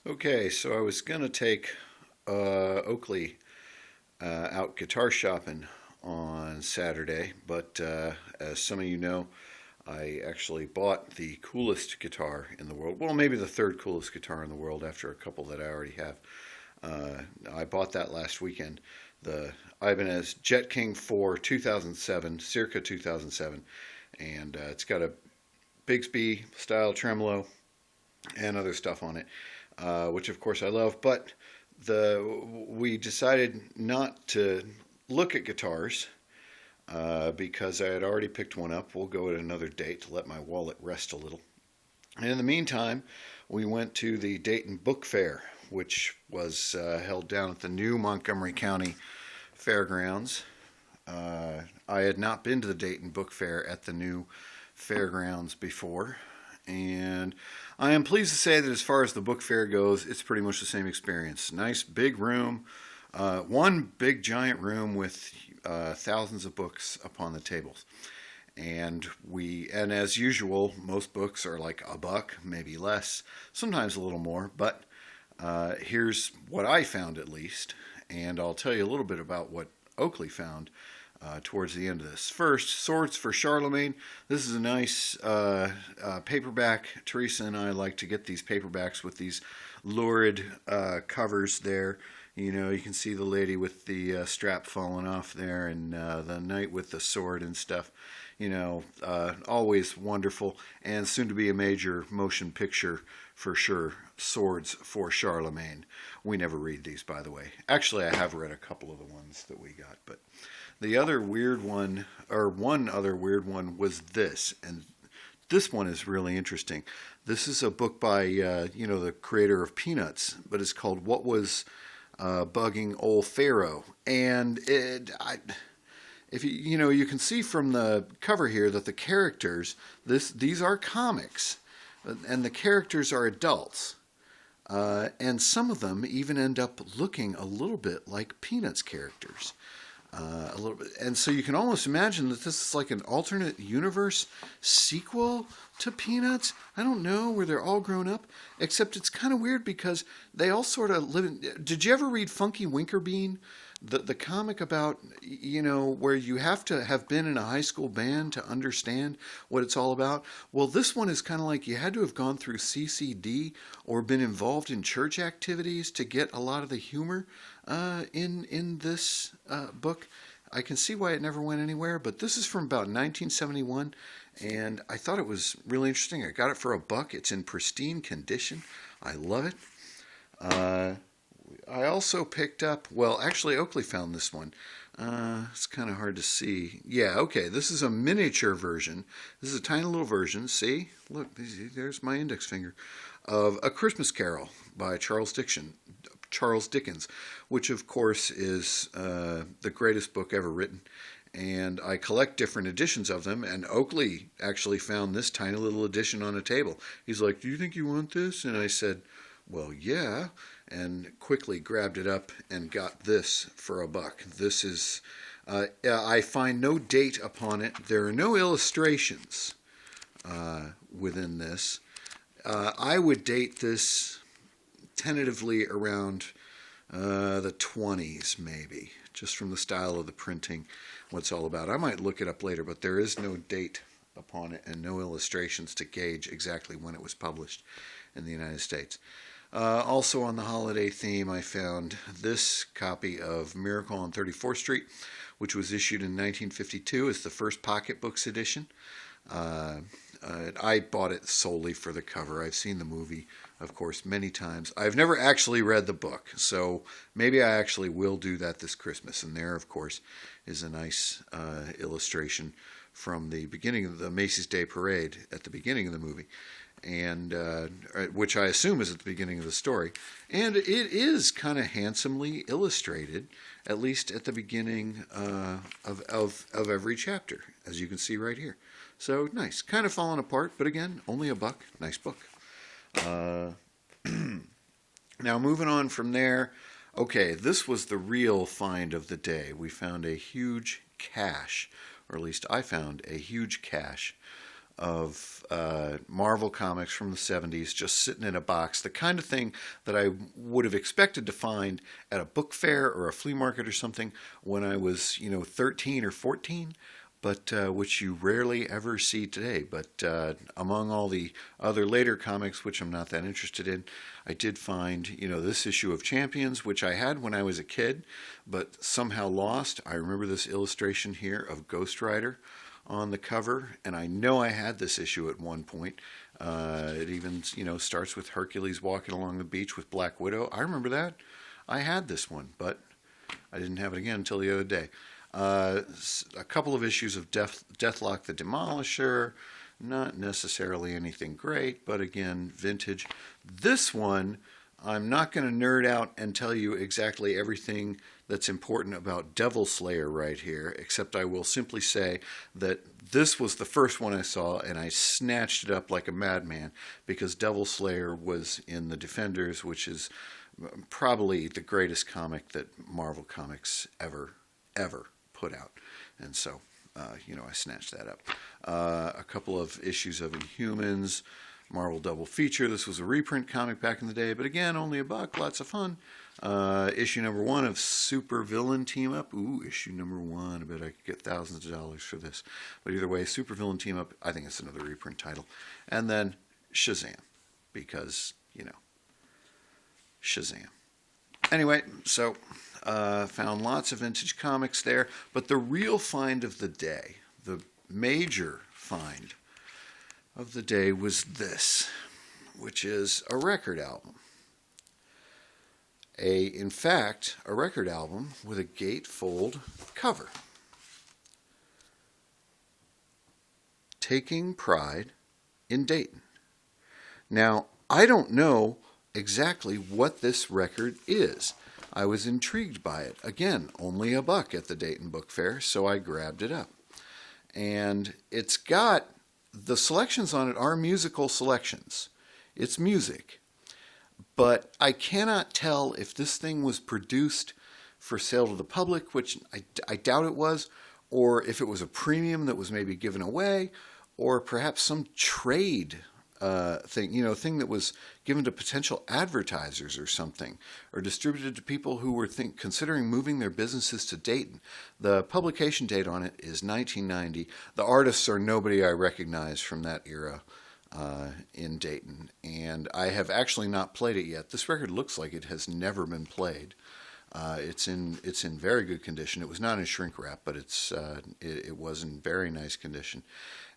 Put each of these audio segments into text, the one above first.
Okay, so I was gonna take Oakley out guitar shopping on Saturday, but as some of you know, I actually bought the coolest guitar in the world. Well, maybe the third coolest guitar in the world after a couple that I already have. I bought that last weekend. The Ibanez Jet King 4 2007, circa 2007, and it's got a Bigsby style tremolo and other stuff on it, which of course I love. But we decided not to look at guitars because I had already picked one up. We'll go at another date to let my wallet rest a little. And in the meantime, we went to the Dayton Book Fair, which was held down at the new Montgomery County Fairgrounds. I had not been to the Dayton Book Fair at the new Fairgrounds before, and I am pleased to say that as far as the book fair goes, it's pretty much the same experience. Nice big room, one big giant room with thousands of books upon the tables. And as usual, most books are like a buck, maybe less, sometimes a little more. But here's what I found at least, and I'll tell you a little bit about what Oakley found towards the end of this. First, Swords for Charlemagne. This is a nice paperback. Teresa and I like to get these paperbacks with these lurid covers there. You know, you can see the lady with the strap falling off there, and the knight with the sword and stuff. You know, always wonderful, and soon to be a major motion picture for sure. Swords for Charlemagne. We never read these, by the way. Actually, I have read a couple of the ones that we got, but the other weird one, or one other weird one, was this, and this one is really interesting. This is a book by, the creator of Peanuts, but it's called What Was Bugging Old Pharaoh, and if you can see from the cover here that the characters, these are comics, and the characters are adults, and some of them even end up looking a little bit like Peanuts characters. A little bit, and so you can almost imagine that this is like an alternate universe sequel to Peanuts. I don't know, where they're all grown up, except it's kind of weird because they all sort of live in. Did you ever read Funky Winkerbean, the comic about where you have to have been in a high school band to understand what it's all about? Well, this one is kind of like you had to have gone through CCD or been involved in church activities to get a lot of the humor in this book. I can see why it never went anywhere, but this is from about 1971, and I thought it was really interesting. I got it for $1. It's in pristine condition. I love it. I also picked up, well, actually, Oakley found this one. It's kind of hard to see. Yeah, okay, this is a miniature version. This is a tiny little version. See? Look, there's my index finger. Of A Christmas Carol by Charles Dickens, which of course is the greatest book ever written. And I collect different editions of them, and Oakley actually found this tiny little edition on a table. He's like, "Do you think you want this?" And I said, "Well, yeah," and quickly grabbed it up and got this for $1. This is, I find no date upon it. There are no illustrations within this. I would date this tentatively around the 20s, maybe, just from the style of the printing, what it's all about. I might look it up later, but there is no date upon it and no illustrations to gauge exactly when it was published in the United States. Also on the holiday theme, I found this copy of Miracle on 34th Street, which was issued in 1952 as the first pocketbooks edition. I bought it solely for the cover. I've seen the movie, of course, many times. I've never actually read the book, so maybe I actually will do that this Christmas. And there, of course, is a nice illustration from the beginning of the Macy's Day Parade at the beginning of the movie, and which I assume is at the beginning of the story. And it is kind of handsomely illustrated, at least at the beginning of every chapter, as you can see right here. So nice. Kind of falling apart, but again, only $1. Nice book. Now moving on from there, okay, this was the real find of the day. We found a huge cache, or at least I found a huge cache of Marvel comics from the 70s just sitting in a box, the kind of thing that I would have expected to find at a book fair or a flea market or something when I was, 13 or 14, but which you rarely ever see today. But among all the other later comics, which I'm not that interested in, I did find, this issue of Champions, which I had when I was a kid, but somehow lost. I remember this illustration here of Ghost Rider on the cover, and I know I had this issue at one point. It even, starts with Hercules walking along the beach with Black Widow. I remember that. I had this one, but I didn't have it again until the other day. A couple of issues of Deathlock the Demolisher. Not necessarily anything great, but again, vintage. This one, I'm not going to nerd out and tell you exactly everything that's important about Devil Slayer right here, except I will simply say that this was the first one I saw, and I snatched it up like a madman because Devil Slayer was in the Defenders, which is probably the greatest comic that Marvel Comics ever put out. And so, I snatched that up. A couple of issues of Inhumans, Marvel double feature. This was a reprint comic back in the day, but again, only $1, lots of fun. Issue number 1 of Super Villain Team Up. Ooh, issue number 1. I bet I could get thousands of dollars for this. But either way, Super Villain Team Up, I think it's another reprint title. And then Shazam, because, Shazam. Anyway, so found lots of vintage comics there, but the real find of the day, the major find of the day was this, which is a record album. In fact, a record album with a gatefold cover. Taking Pride in Dayton. Now, I don't know exactly what this record is. I was intrigued by it. Again, only $1 at the Dayton Book Fair, so I grabbed it up. And it's got, the selections on it are musical selections. It's music. But I cannot tell if this thing was produced for sale to the public, which I doubt it was, or if it was a premium that was maybe given away, or perhaps some trade thing, thing that was given to potential advertisers or something, or distributed to people who were considering moving their businesses to Dayton. The publication date on it is 1990. The artists are nobody I recognize from that era in Dayton, and I have actually not played it yet. This record looks like it has never been played. It's in very good condition. It was not in shrink wrap, but it was in very nice condition.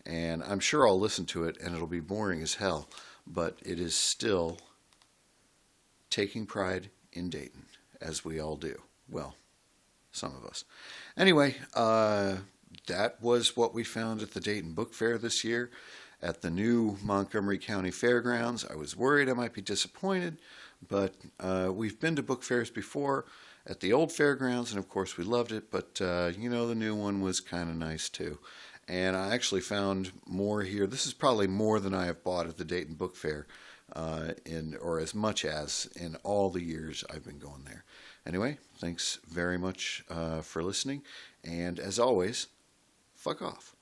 And I'm sure I'll listen to it, and it'll be boring as hell, but it is still taking pride in Dayton, as we all do. Well, some of us. Anyway, that was what we found at the Dayton Book Fair this year at the new Montgomery County Fairgrounds. I was worried I might be disappointed, but we've been to book fairs before at the old fairgrounds, and of course we loved it, but the new one was kind of nice too. And I actually found more here. This is probably more than I have bought at the Dayton Book Fair, or as much as in all the years I've been going there. Anyway, thanks very much for listening, and as always, fuck off.